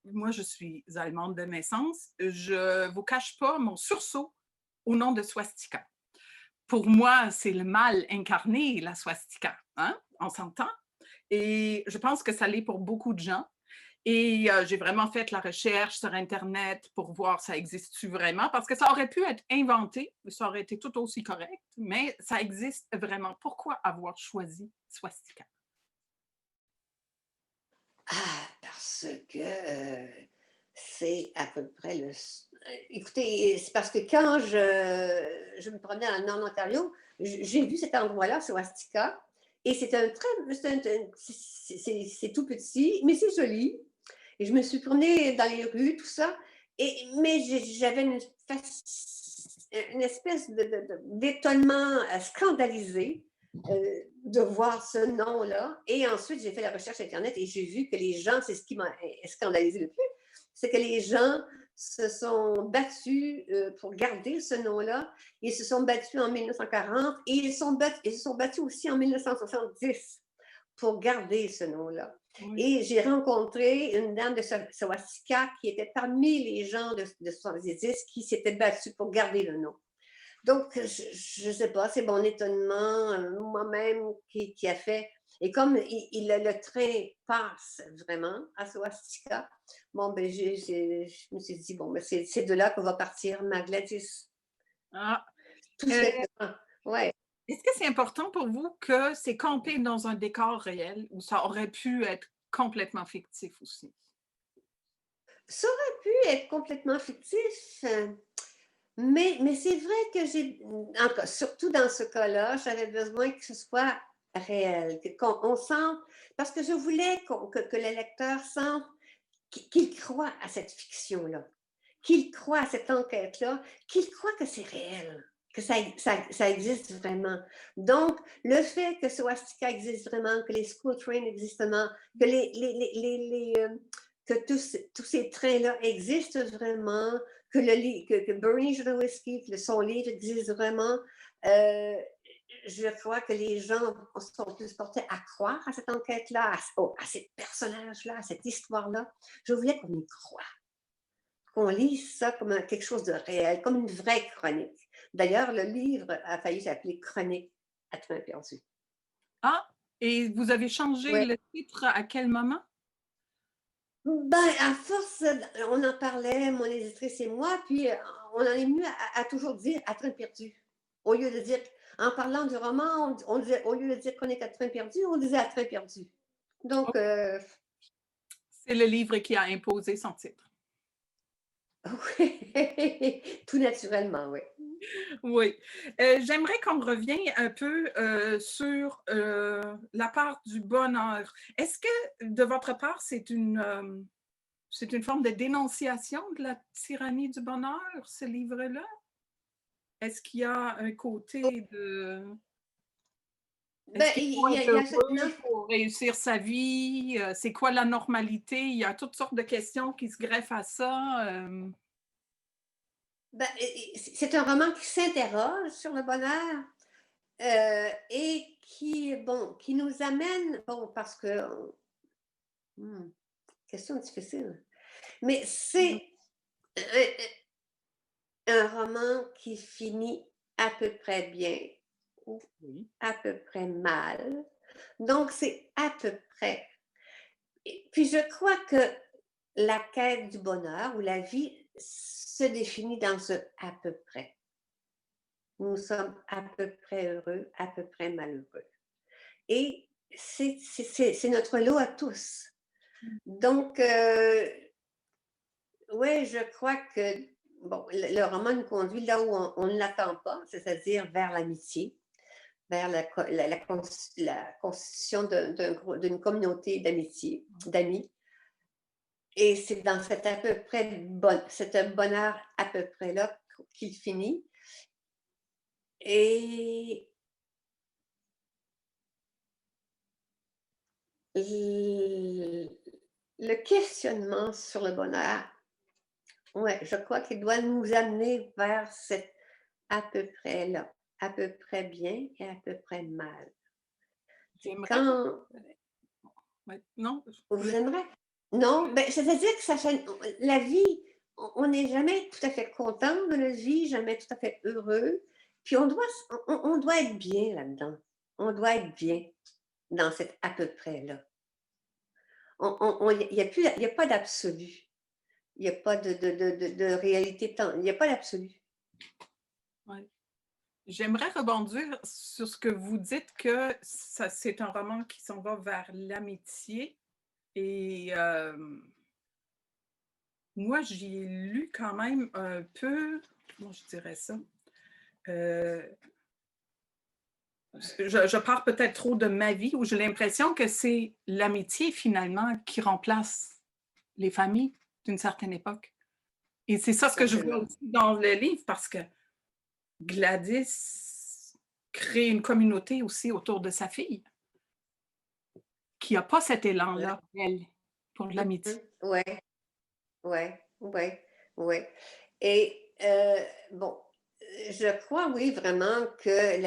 moi, je suis allemande de naissance. Je ne vous cache pas mon sursaut au nom de swastika. Pour moi, c'est le mal incarné, la swastika, hein? On s'entend? Et je pense que ça l'est pour beaucoup de gens. Et j'ai vraiment fait la recherche sur Internet pour voir ça existe-tu vraiment, parce que ça aurait pu être inventé, ça aurait été tout aussi correct, mais ça existe vraiment. Pourquoi avoir choisi swastika? Parce que c'est à peu près le... Écoutez, c'est parce que quand je me promenais en Ontario, j'ai vu cet endroit-là, Swastika, et c'est c'est tout petit, mais c'est joli. Et je me suis promenée dans les rues, tout ça, mais j'avais une espèce d'étonnement scandalisé de voir ce nom-là. Et ensuite, j'ai fait la recherche Internet et j'ai vu que les gens, c'est ce qui m'a scandalisé le plus, c'est que les gens se sont battus pour garder ce nom-là. Ils se sont battus en 1940 et ils se sont battus aussi en 1970 pour garder ce nom-là. Oui. Et j'ai rencontré une dame de Swastika qui était parmi les gens de 70 qui s'étaient battus pour garder le nom. Donc, je ne sais pas, c'est mon étonnement moi-même qui a fait. Et comme le train passe vraiment à Swastika, bon, ben, je me suis dit, bon, ben, c'est de là qu'on va partir ma Gladys. Ah. Tout simplement, ouais. Est-ce que c'est important pour vous que c'est campé dans un décor réel ou ça aurait pu être complètement fictif aussi? Ça aurait pu être complètement fictif, mais c'est vrai que surtout dans ce cas-là, j'avais besoin que ce soit réel, qu'on sente, parce que je voulais que le lecteur sente qu'il croit à cette fiction-là, qu'il croit à cette enquête-là, qu'il croit que c'est réel, que ça existe vraiment. Donc, le fait que Swastika existe vraiment, que les school trains existent vraiment, que tous ces trains-là existent vraiment, que Bernie Jodorowsky, que son livre existe vraiment, je crois que les gens sont plus portés à croire à cette enquête-là, à ces personnages-là, à cette histoire-là. Je voulais qu'on y croie, qu'on lise ça comme quelque chose de réel, comme une vraie chronique. D'ailleurs, le livre a failli s'appeler Chronique à train perdu. Ah, et vous avez changé le titre à quel moment? Ben, à force, on en parlait, mon éditrice et moi, puis on en est venu à toujours dire à train perdu. Au lieu de dire, en parlant du roman, on disait, au lieu de dire Chronique à train perdu, on disait à train perdu. Donc, c'est le livre qui a imposé son titre. Oui, tout naturellement, oui. Oui. J'aimerais qu'on revienne un peu sur la part du bonheur. Est-ce que de votre part, c'est une forme de dénonciation de la tyrannie du bonheur, ce livre-là? Est-ce qu'il y a un côté de... Est-ce Ben, qu'il faut il y a, être il y a cette heureux notion. pour réussir sa vie? C'est quoi la normalité? Il y a toutes sortes de questions qui se greffent à ça. Ben, c'est un roman qui s'interroge sur le bonheur et qui, bon, qui nous amène, bon, parce que, hmm, question difficile, mais Mhm. c'est un roman qui finit à peu près bien ou Oui. à peu près mal. Donc, c'est à peu près. Et puis, je crois que la quête du bonheur ou la vie se définit dans ce à peu près. Nous sommes à peu près heureux, à peu près malheureux. Et c'est notre lot à tous. Donc, oui, je crois que bon, le roman nous conduit là où on ne l'attend pas, c'est-à-dire vers l'amitié, vers la constitution d'une communauté d'amitié, d'amis. Et c'est dans cet à peu près cet bonheur à peu près là qu'il finit. Et le questionnement sur le bonheur, ouais, je crois qu'il doit nous amener vers cet à peu près là, à peu près bien et à peu près mal. J'aimerais... Quand Ouais. Non, je vous voulais... aimerez? Non, ben, c'est-à-dire que ça fait, la vie, on n'est jamais tout à fait content de la vie, jamais tout à fait heureux. Puis on doit être bien là-dedans. On doit être bien dans cet à peu près là. Il y a pas d'absolu. Il n'y a pas de réalité. Il n'y a pas d'absolu. Ouais. J'aimerais rebondir sur ce que vous dites que ça, c'est un roman qui s'en va vers l'amitié. Et moi, j'y ai lu quand même un peu, comment je dirais ça? Euh, je pars peut-être trop de ma vie où j'ai l'impression que c'est l'amitié finalement qui remplace les familles d'une certaine époque. Et c'est ça ce que je vois Absolument. aussi dans le livre parce que Gladys crée une communauté aussi autour de sa fille qui n'a pas cet élan-là, elle, pour l'amitié. Oui, oui, oui, oui. Et bon, je crois, oui, vraiment que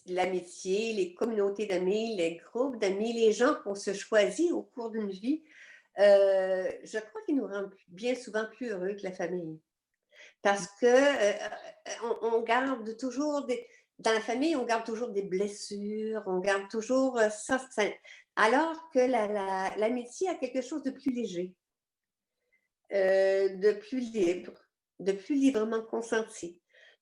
l'amitié, les communautés d'amis, les groupes d'amis, les gens qu'on se choisit au cours d'une vie, je crois qu'ils nous rendent bien souvent plus heureux que la famille. Parce que on garde toujours dans la famille, on garde toujours des blessures, on garde toujours ça, alors que l'amitié a quelque chose de plus léger, de plus libre, de plus librement consenti.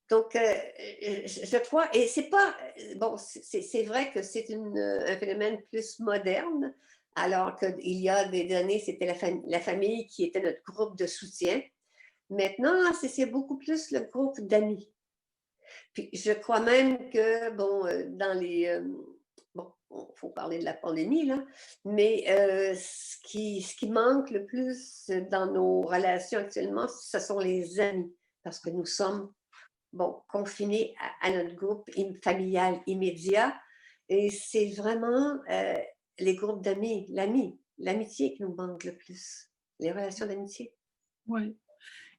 Donc, je crois, et c'est pas, bon, c'est vrai que c'est un phénomène plus moderne, alors qu'il y a des années, c'était la famille qui était notre groupe de soutien. Maintenant, c'est beaucoup plus le groupe d'amis. Puis je crois même que, bon, bon, il faut parler de la pandémie, là, mais ce qui manque le plus dans nos relations actuellement, ce sont les amis, parce que nous sommes, bon, confinés à notre groupe familial immédiat, et c'est vraiment les groupes d'amis, l'amitié qui nous manque le plus, les relations d'amitié. Ouais.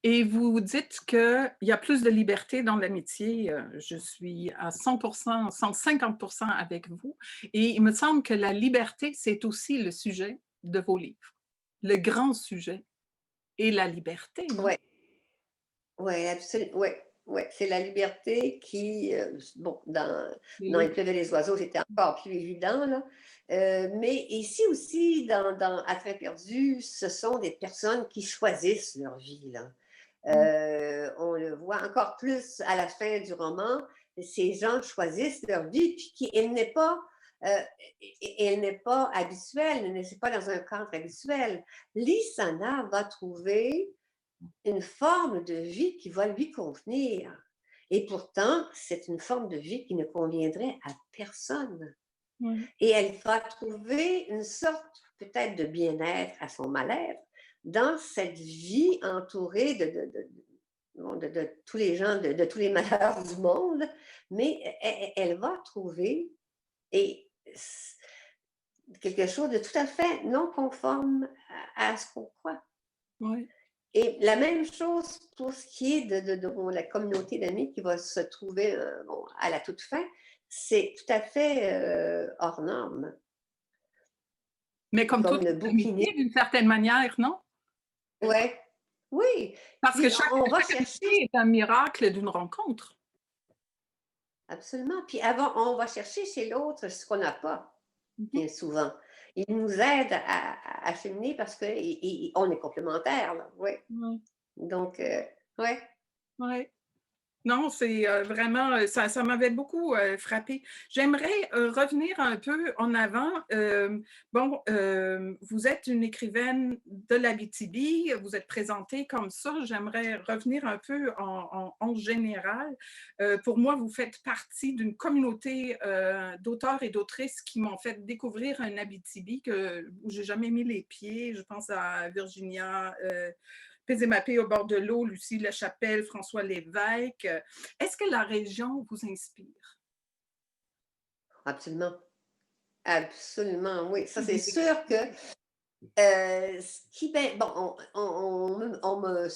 Et vous dites qu'il y a plus de liberté dans l'amitié. Je suis à 100%, 150% avec vous. Et il me semble que la liberté, c'est aussi le sujet de vos livres. Le grand sujet est la liberté, non? Ouais. Oui, absolument. Ouais, ouais, c'est la liberté qui, bon, dans Les Il pleuvait les oiseaux, c'était encore plus évident, là. Mais ici aussi, À Train perdu, ce sont des personnes qui choisissent leur vie, là. On le voit encore plus à la fin du roman. Ces gens choisissent leur vie, puis elle n'est pas, elle n'est pas habituelle, elle n'est pas dans un cadre habituel. Lysana va trouver une forme de vie qui va lui convenir. Et pourtant, c'est une forme de vie qui ne conviendrait à personne. Oui, Et elle va trouver une sorte peut-être de bien-être à son mal-être dans cette vie entourée de tous les gens, de tous les malheurs du monde, mais elle va trouver et quelque chose de tout à fait non conforme à ce qu'on croit. oui. Et la même chose pour ce qui est bon, la communauté d'amis qui va se trouver bon, à la toute fin, c'est tout à fait hors norme. Mais comme Comme toutes le les bouquinet. amitiés, d'une certaine manière, non? Ouais, oui. Parce que Puis on va chaque chercher, amitié est un miracle d'une rencontre. absolument. Puis avant, on va chercher chez l'autre ce qu'on n'a pas, Mhm. bien souvent. Il nous aide à cheminer parce qu'on est complémentaires, là. Oui. Oui, Donc, ouais. oui. Non, c'est vraiment, ça m'avait beaucoup frappé. J'aimerais revenir un peu en avant. Bon, vous êtes une écrivaine de l'Abitibi, vous êtes présentée comme ça. J'aimerais revenir un peu en général. Pour moi, vous faites partie d'une communauté d'auteurs et d'autrices qui m'ont fait découvrir un Abitibi où j'ai jamais mis les pieds. Je pense à Virginia. Pézémapé au bord de l'eau, Lucie Lachapelle, François Lévesque. Est-ce que la région vous inspire? Absolument. Absolument, oui. Ça, c'est Oui. sûr que ce qui, ben, bon, on me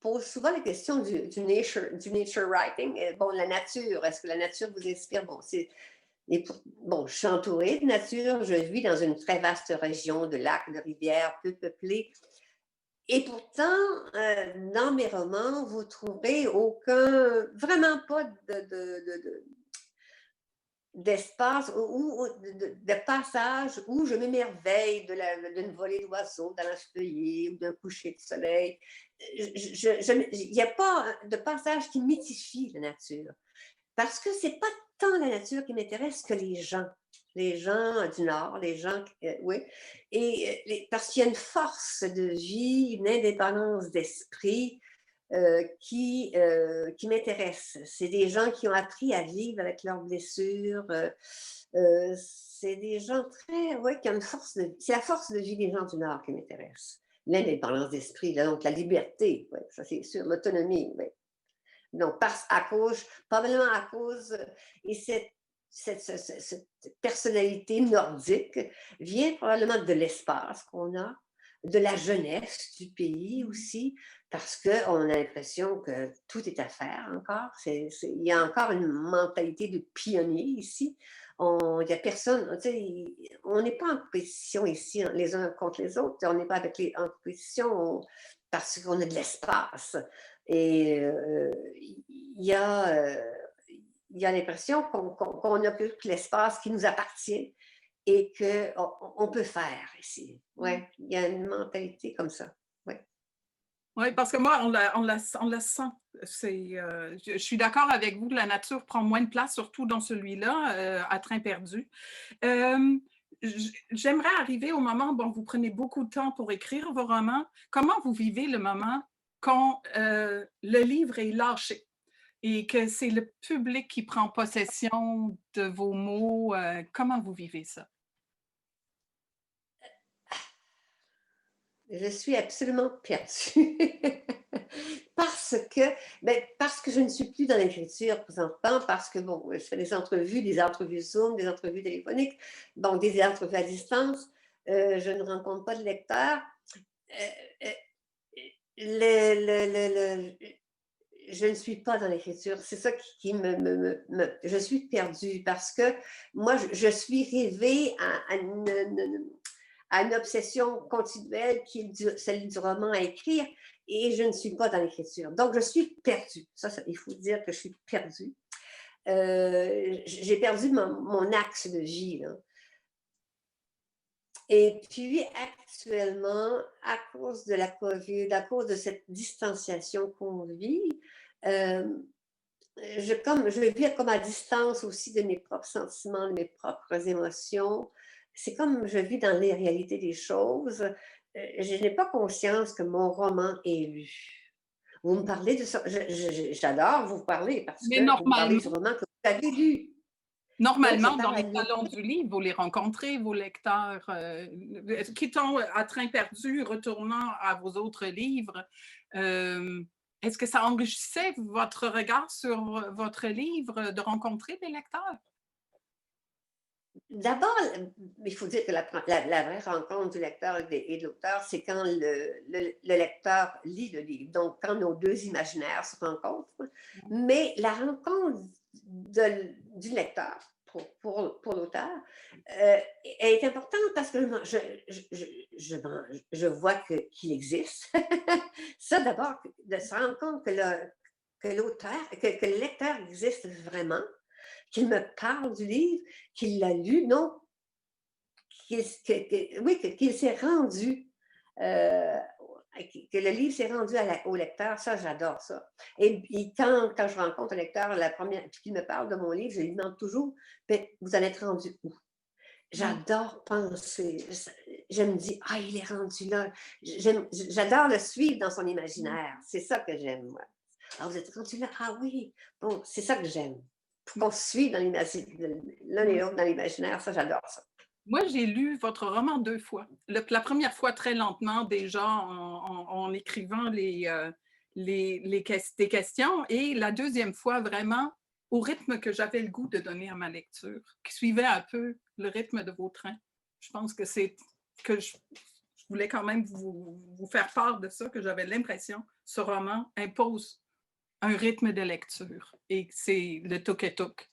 pose souvent la question du nature writing. Bon, la nature, est-ce que la nature vous inspire? Bon, bon, je suis entourée de nature, je vis dans une très vaste région de lacs, de rivières, peu peuplée. Et pourtant, dans mes romans, vous trouverez vraiment pas d'espace de passage où je m'émerveille d'une volée d'oiseaux dans la feuillée ou d'un coucher de soleil. Il n'y a pas de passage qui mythifie la nature. Parce que c'est pas tant la nature qui m'intéresse que les gens du Nord, les gens, oui, et parce qu'il y a une force de vie, une indépendance d'esprit qui m'intéresse. C'est des gens qui ont appris à vivre avec leurs blessures. C'est des gens très, ouais, qui ont une force de, c'est la force de vie des gens du Nord qui m'intéresse. L'indépendance d'esprit, là, donc la liberté, ouais, ça c'est sûr, l'autonomie, ouais. Donc, probablement à cause, et cette personnalité nordique vient probablement de l'espace qu'on a, de la jeunesse du pays aussi, parce qu'on a l'impression que tout est à faire encore. Il y a encore une mentalité de pionnier ici. Il n'y a personne, tu sais, on n'est pas en compétition ici les uns contre les autres, on n'est pas en compétition parce qu'on a de l'espace. Et il y a l'impression qu'on n'a plus que l'espace qui nous appartient et qu'on peut faire ici. Ouais, il y a une mentalité comme ça. Ouais. Oui, parce que moi, on la sent. Je suis d'accord avec vous, la nature prend moins de place, surtout dans celui-là, à train perdu. Euh, J'aimerais arriver au moment, bon, vous prenez beaucoup de temps pour écrire vos romans. Comment vous vivez le moment quand le livre est lâché et que c'est le public qui prend possession de vos mots? Comment vous vivez ça? Je suis absolument perdue. parce parce que je ne suis plus dans l'écriture présentement, parce que, bon, je fais des entrevues Zoom, des entrevues téléphoniques, bon, des entrevues à distance. Je ne rencontre pas de lecteurs. Euh, euh, je ne suis pas dans l'écriture. C'est ça qui je suis perdue parce que moi, je suis rêvée à une obsession continuelle qui est celle du roman à écrire et je ne suis pas dans l'écriture. Donc, je suis perdue. Il faut dire que je suis perdue. J'ai perdu mon axe de vie, là. Et puis, actuellement, à cause de la COVID, à cause de cette distanciation qu'on vit, euh, je vis comme à distance aussi de mes propres sentiments, de mes propres émotions. C'est comme je vis dans les réalités des choses. Je n'ai pas conscience que mon roman est lu. Vous me parlez de ça. J'adore vous parler parce Mais que vous me parlez normalement, du roman que vous avez lu. Donc, je normalement, dans parle à les vous. salons du livre, vous les rencontrez, vos lecteurs, quittant à train perdu, retournant à vos autres livres. Est-ce que ça enrichissait votre regard sur votre livre de rencontrer des lecteurs? D'abord, il faut dire que la vraie rencontre du lecteur et de l'auteur, c'est quand le lecteur lit le livre. Donc, quand nos deux imaginaires se rencontrent. Mais la rencontre du lecteur pour l'auteur est importante parce que je vois qu'il existe. Ça, d'abord, de se rendre compte que l'auteur, que le lecteur existe vraiment, qu'il me parle du livre, qu'il l'a lu, non, oui, qu'il s'est rendu, euh, que le livre s'est rendu au lecteur, ça, j'adore ça. Et quand je rencontre un lecteur, la première, puis qu'il me parle de mon livre, je lui demande toujours, ben, vous en êtes rendu où? J'adore penser. Je me dis, ah, il est rendu là. J'adore le suivre dans son imaginaire. C'est ça que j'aime, moi. Ah, vous êtes rendu là? Ah oui. Bon, c'est ça que j'aime. Pour qu'on se suive dans l'un et l'autre dans l'imaginaire, ça, j'adore ça. Moi, j'ai lu votre roman 2 fois. La première fois très lentement, déjà en écrivant des questions, et la deuxième fois vraiment au rythme que j'avais le goût de donner à ma lecture, qui suivait un peu le rythme de vos trains. Je pense que c'est que je voulais quand même vous faire part de ça, que j'avais l'impression ce roman impose un rythme de lecture et c'est le tuk-tuk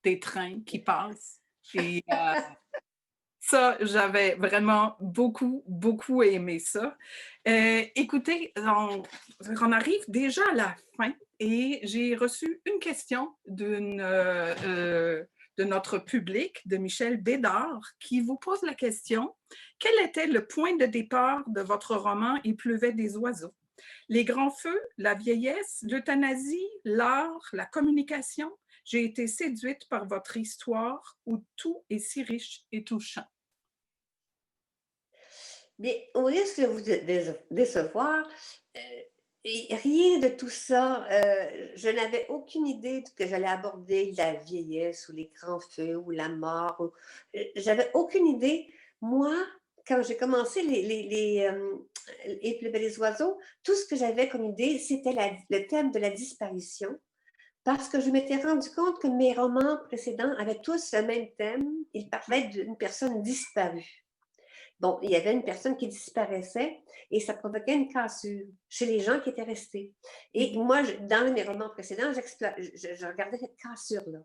des trains qui passent. Et ça, j'avais vraiment beaucoup, beaucoup aimé ça. Écoutez, on arrive déjà à la fin et j'ai reçu une question de notre public, de Michel Bédard, qui vous pose la question: quel était le point de départ de votre roman Il pleuvait des oiseaux? Les grands feux, la vieillesse, l'euthanasie, l'art, la communication. J'ai été séduite par votre histoire où tout est si riche et touchant. Mais au risque de vous décevoir, rien de tout ça. Je n'avais aucune idée que j'allais aborder la vieillesse ou les grands feux ou la mort. J'avais aucune idée. Moi, quand j'ai commencé Et plus belles les oiseaux, tout ce que j'avais comme idée, c'était le thème de la disparition. Parce que je m'étais rendu compte que mes romans précédents avaient tous le même thème. Ils parlaient d'une personne disparue. Bon, il y avait une personne qui disparaissait et ça provoquait une cassure chez les gens qui étaient restés. Et moi, dans mes romans précédents, je regardais cette cassure-là.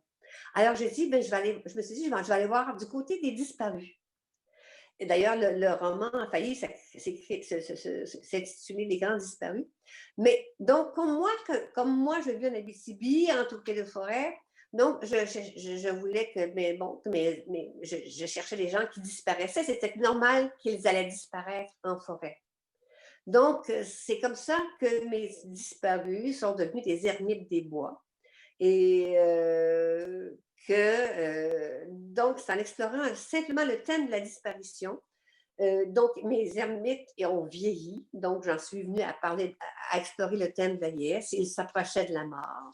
Alors, j'ai dit, ben, je me suis dit, je vais aller voir du côté des disparus. Et d'ailleurs, le roman a failli s'intituler Les grands disparus. Mais donc, comme moi, je vis en Abitibi, entouré de forêts, donc je voulais que, je cherchais les gens qui disparaissaient. C'était normal qu'ils allaient disparaître en forêt. Donc, c'est comme ça que mes disparus sont devenus des ermites des bois. Et donc, c'est en explorant simplement le thème de la disparition. Donc, mes ermites ont vieilli, donc j'en suis venue à explorer le thème de la vieillesse. Ils s'approchaient de la mort.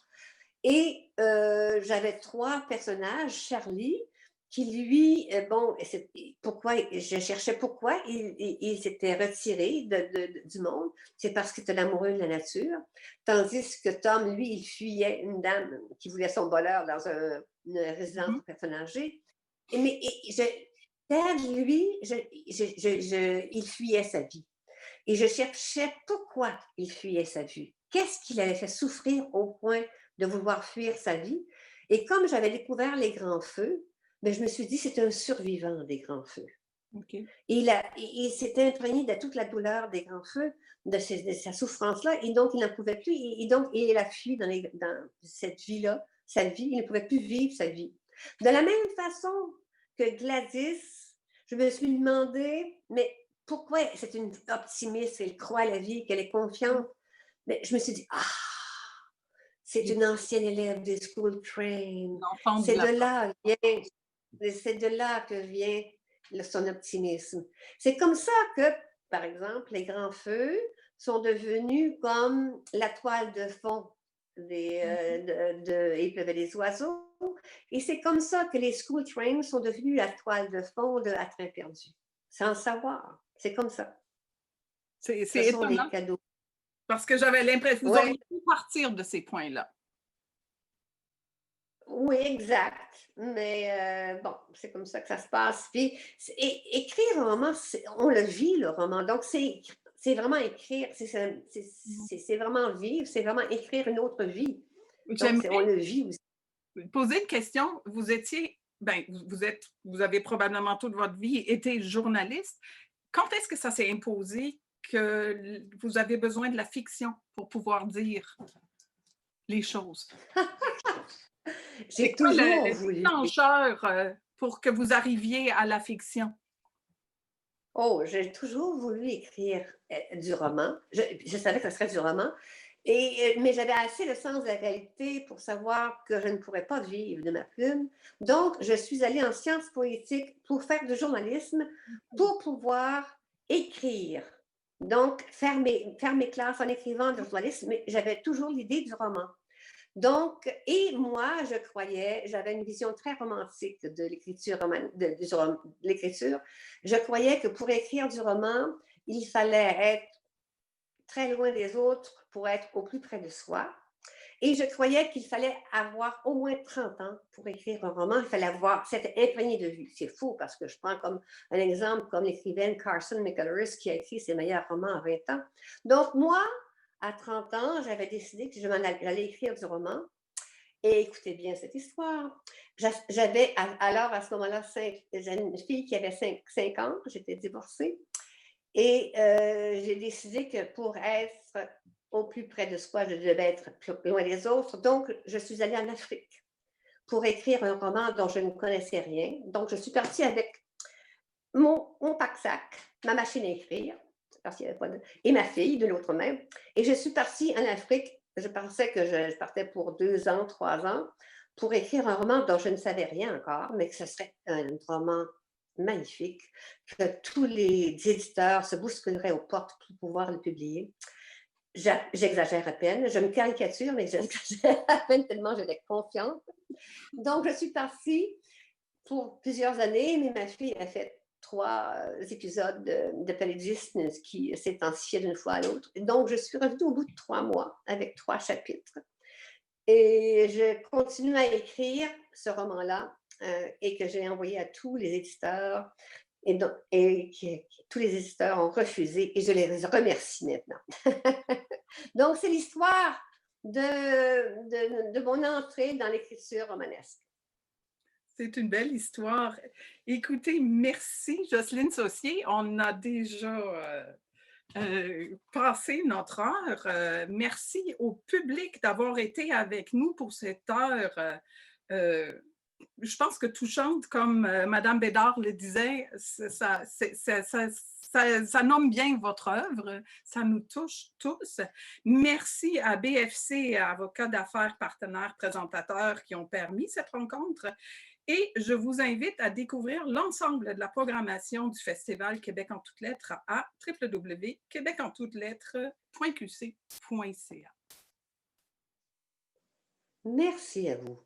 Et j'avais 3 personnages. Charlie, qui lui, je cherchais pourquoi il s'était retiré du monde. C'est parce qu'il était amoureux de la nature. Tandis que Tom, lui, il fuyait une dame qui voulait son bonheur dans une résidence pour personnes âgées. Ted, lui, il fuyait sa vie. Et je cherchais pourquoi il fuyait sa vie. Qu'est-ce qui l'avait fait souffrir au point de vouloir fuir sa vie? Et comme j'avais découvert les grands feux, ben, je me suis dit, c'est un survivant des grands feux. Okay. Il s'était imprégné de toute la douleur des grands feux, de sa souffrance-là, et donc il n'en pouvait plus. Et donc, il a fui dans cette vie-là, sa vie, il ne pouvait plus vivre sa vie. De la même façon que Gladys, je me suis demandé, mais pourquoi c'est une optimiste, elle croit à la vie, qu'elle est confiante? Mais je me suis dit, c'est une ancienne élève des School Train. C'est de là que vient son optimisme. C'est comme ça que, par exemple, les grands feux sont devenus comme la toile de fond Il pleuvait des oiseaux. Et c'est comme ça que les school trains sont devenus la toile de fond de À train perdu, sans le savoir. C'est comme ça. C'est Ce sont des étonnant cadeaux. parce que j'avais l'impression que vous Ouais. auriez pu partir de ces points-là. Oui, exact. Mais bon, c'est comme ça que ça se passe. Puis, écrire un roman, on le vit, le roman. Donc, c'est vraiment écrire, c'est vraiment vivre, c'est vraiment écrire une autre vie. Donc, on le vit aussi. Poser une question. Vous étiez, ben, vous avez probablement toute votre vie été journaliste. Quand est-ce que ça s'est imposé que vous avez besoin de la fiction pour pouvoir dire les choses? J'ai toujours le voulu. déclencheur pour que vous arriviez à la fiction? Oh, j'ai toujours voulu écrire du roman. Je savais que ce serait du roman. Mais j'avais assez le sens de la réalité pour savoir que je ne pourrais pas vivre de ma plume. Donc, je suis allée en sciences politiques pour faire du journalisme, pour pouvoir écrire. Donc, faire mes classes en écrivant du journalisme, mais j'avais toujours l'idée du roman. Donc, et moi, j'avais une vision très romantique de l'écriture, de l'écriture. Je croyais que pour écrire du roman, il fallait être très loin des autres pour être au plus près de soi. Et je croyais qu'il fallait avoir au moins 30 ans pour écrire un roman. Il fallait avoir cette imprégné de vue. C'est fou parce que je prends comme un exemple comme l'écrivaine Carson McCullers qui a écrit ses meilleurs romans à 20 ans. Donc, moi, à 30 ans, j'avais décidé que j'allais écrire du roman. Et écoutez bien cette histoire. J'avais alors, à ce moment-là, une fille qui avait 5 ans, j'étais divorcée. Et j'ai décidé que pour être au plus près de soi, je devais être plus loin des autres. Donc, je suis allée en Afrique pour écrire un roman dont je ne connaissais rien. Donc, je suis partie avec mon pack-sac, ma machine à écrire, parce qu'il y avait pas et ma fille de l'autre main. Et je suis partie en Afrique. Je pensais que je partais pour 2 ans, 3 ans, pour écrire un roman dont je ne savais rien encore, mais que ce serait un roman magnifique, que tous les éditeurs se bousculeraient aux portes pour pouvoir le publier. J'exagère à peine, je me caricature, mais j'exagère à peine tellement j'étais confiante. Donc, je suis partie pour plusieurs années, mais ma fille a fait 3 épisodes de paludisme qui s'intensifiaient d'une fois à l'autre. Donc, je suis revenue au bout de 3 mois avec 3 chapitres. Et je continue à écrire ce roman-là et que j'ai envoyé à tous les éditeurs. Tous les éditeurs ont refusé et je les remercie maintenant. Donc, c'est l'histoire de mon entrée dans l'écriture romanesque. C'est une belle histoire. Écoutez, merci Jocelyne Saucier. On a déjà passé notre heure. Merci au public d'avoir été avec nous pour cette heure. Je pense que touchante, comme Madame Bédard le disait, ça nomme bien votre œuvre, ça nous touche tous. Merci à BFC, avocats d'affaires, partenaires, présentateurs qui ont permis cette rencontre. Et je vous invite à découvrir l'ensemble de la programmation du Festival Québec en toutes lettres à www.quebecentouteslettres.qc.ca. Merci à vous.